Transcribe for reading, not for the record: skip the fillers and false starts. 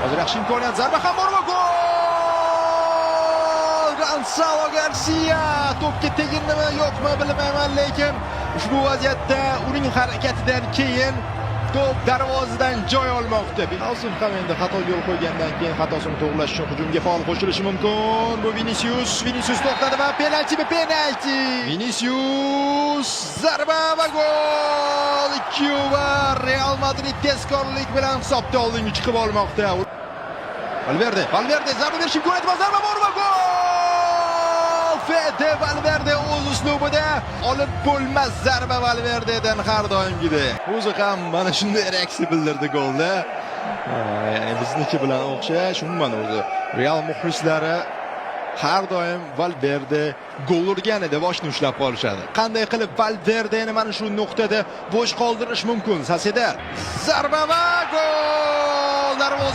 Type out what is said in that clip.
Hozir yaxshi imkoniyat, zarba ham bor va gol! Gonzalo Garcia to'pga tegindimi, yo'qmi bilmayman, lekin ushbu vaziyatda uning harakatidan keyin to'p darvozadan joy olmoqda. Hozir ham endi xato yo'l qo'ygandan keyin xatosini to'g'rilash uchun hujumga faol qo'shilishi mumkin. Bu Vinicius to'xtadi va penaltimi? Penalti! Vinicius zarba va gol! 2 va Real Madrid tezkorlik bilan hisobda oldinga chiqib olmoqda. Valverde zarba berish imkoniyati bor, zarba bor va gol! Fede Valverde o'z uslubida olib bo'lmas zarba Valverde'dan har doimgidek. O'zi ham mana shunday reaksiya bildirdi golda. Bizniki bilan o'xshash, umuman o'zi Real muxlislari har doim Valverde gol urganida boshni ushlab qolishadi. Qanday qilib Valverde'ni mana shu nuqtada bo'sh qoldirish mumkin? Sociedad zarba va gol! Darvoza